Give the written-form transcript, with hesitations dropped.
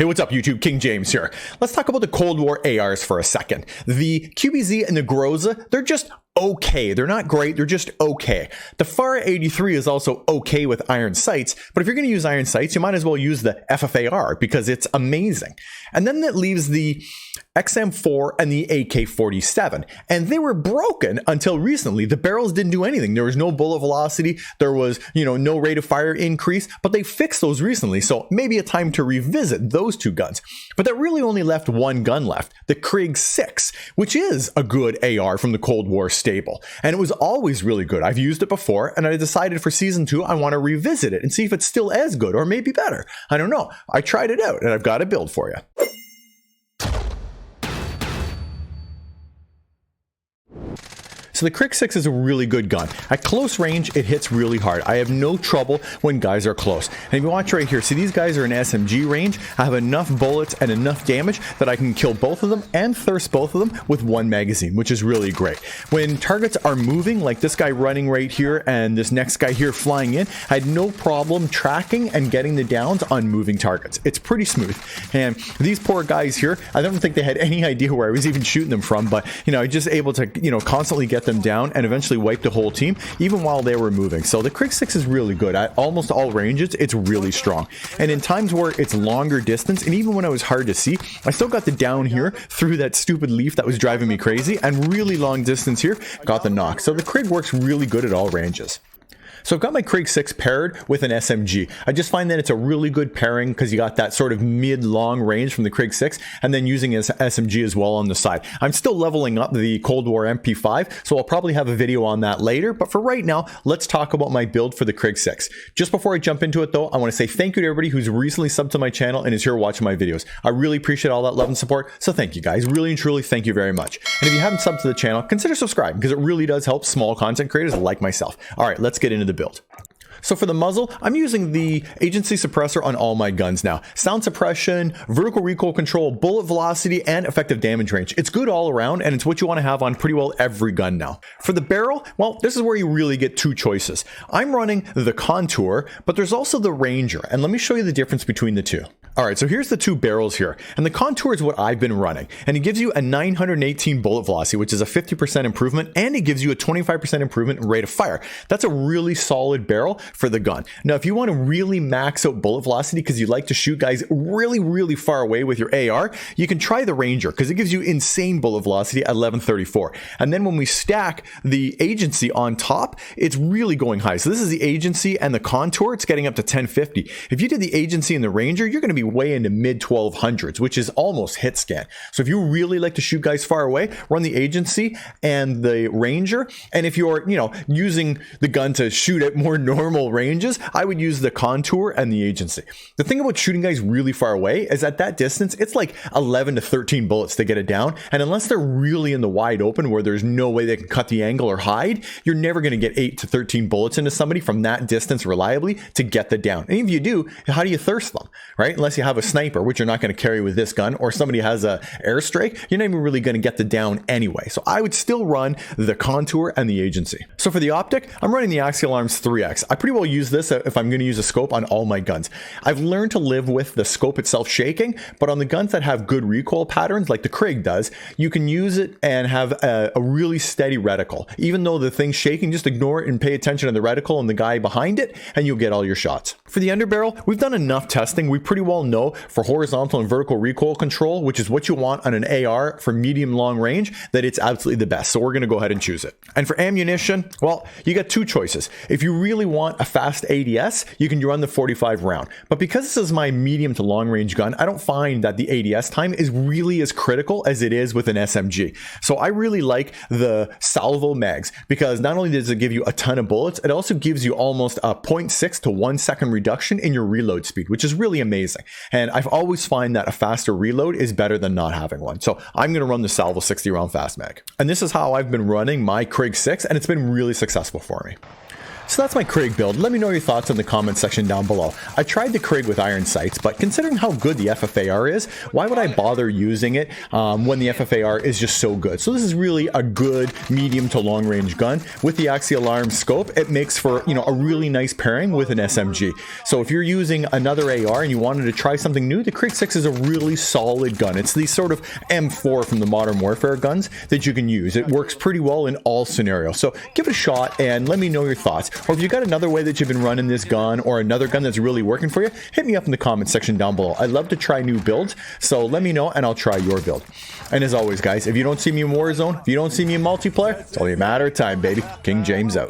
Hey, what's up YouTube? King James here. Let's talk about the Cold War ARs for a second. The QBZ and the Groza, they're just okay. They're not great, they're just okay. The FAR 83 is also okay with iron sights, but if you're going to use iron sights, you might as well use the FFAR because it's amazing. And then that leaves the XM4 and the AK-47, and they were broken until recently. The barrels didn't do anything. There was no bullet velocity, there was, no rate of fire increase, but they fixed those recently, so maybe a time to revisit those two guns. But that really only left one gun left, the Krig 6, which is a good AR from the Cold War stable, and it was always really good. I've used it before, and I decided for season 2 I want to revisit it and see if it's still as good or maybe better. I don't know. I tried it out and I've got a build for you. So the Krig 6 is a really good gun. At close range, it hits really hard. I have no trouble when guys are close. And if you watch right here, see these guys are in SMG range. I have enough bullets and enough damage that I can kill both of them and thirst both of them with one magazine, which is really great. When targets are moving, like this guy running right here and this next guy here flying in, I had no problem tracking and getting the downs on moving targets. It's pretty smooth. And these poor guys here, I don't think they had any idea where I was even shooting them from, but I was just able to, constantly get them down and eventually wipe the whole team even while they were moving. So the Krig 6 is really good at almost all ranges. It's really strong, and in times where it's longer distance and even when it was hard to see, I still got the down here through that stupid leaf that was driving me crazy, and really long distance here got the knock. So the Krig works really good at all ranges. So I've got my Krig 6 paired with an SMG. I just find that it's a really good pairing because you got that sort of mid-long range from the Krig 6 and then using as SMG as well on the side. I'm still leveling up the Cold War MP5, so I'll probably have a video on that later, but for right now, let's talk about my build for the Krig 6. Just before I jump into it though, I want to say thank you to everybody who's recently subbed to my channel and is here watching my videos. I really appreciate all that love and support, so thank you guys. Really and truly, thank you very much. And if you haven't subbed to the channel, consider subscribing because it really does help small content creators like myself. All right, let's get into the build. So for the muzzle, I'm using the agency suppressor on all my guns now. Sound suppression, vertical recoil control, bullet velocity, and effective damage range. It's good all around, and it's what you want to have on pretty well every gun now. For the barrel, well, this is where you really get two choices. I'm running the Contour, but there's also the Ranger, and let me show you the difference between the two. Alright, so here's the two barrels here, and the Contour is what I've been running, and it gives you a 918 bullet velocity, which is a 50% improvement, and it gives you a 25% improvement in rate of fire. That's a really solid barrel for the gun. Now, if you want to really max out bullet velocity because you like to shoot guys really far away with your AR, you can try the Ranger because it gives you insane bullet velocity at 1134. And then when we stack the agency on top, it's really going high. So this is the agency and the Contour, it's getting up to 1050. If you did the agency and the Ranger, you're going to be way into mid 1200s, which is almost hit scan. So if you really like to shoot guys far away, run the agency and the Ranger. And if you're, using the gun to shoot at more normal ranges, I would use the Contour and the agency. The thing about shooting guys really far away is at that distance, it's like 11 to 13 bullets to get it down. And unless they're really in the wide open where there's no way they can cut the angle or hide, you're never going to get 8 to 13 bullets into somebody from that distance reliably to get the down. And if you do, how do you thirst them, right? Unless you have a sniper, which you're not going to carry with this gun, or somebody has a airstrike, you're not even really going to get the down anyway. So I would still run the Contour and the agency. So for the optic, I'm running the Axial Arms 3X. I pretty well use this if I'm going to use a scope on all my guns. I've learned to live with the scope itself shaking, but on the guns that have good recoil patterns, like the Krig does, you can use it and have a really steady reticle. Even though the thing's shaking, just ignore it and pay attention to the reticle and the guy behind it, and you'll get all your shots. For the underbarrel, we've done enough testing. We pretty well know for horizontal and vertical recoil control, which is what you want on an AR for medium long range, that it's absolutely the best. So we're going to go ahead and choose it. And for ammunition, well, you got two choices. If you really want a fast ADS, you can run the 45 round. But because this is my medium to long range gun, I don't find that the ADS time is really as critical as it is with an SMG. So I really like the salvo mags because not only does it give you a ton of bullets, it also gives you almost a 0.6 to 1 second reduction in your reload speed, which is really amazing. And I've always find that a faster reload is better than not having one. So I'm going to run the salvo 60 round fast mag. And this is how I've been running my Krig 6, and it's been really successful for me. So that's my Krig build. Let me know your thoughts in the comment section down below. I tried the Krig with iron sights, but considering how good the FFAR is, why would I bother using it when the FFAR is just so good? So this is really a good medium to long range gun. With the axial arm scope, it makes for, you know, a really nice pairing with an SMG. So if you're using another AR and you wanted to try something new, the Krig 6 is a really solid gun. It's the sort of M4 from the Modern Warfare guns that you can use. It works pretty well in all scenarios. So give it a shot and let me know your thoughts. Or if you've got another way that you've been running this gun or another gun that's really working for you, hit me up in the comment section down below. I love to try new builds, so let me know and I'll try your build. And as always, guys, if you don't see me in Warzone, if you don't see me in multiplayer, it's only a matter of time, baby. King James out.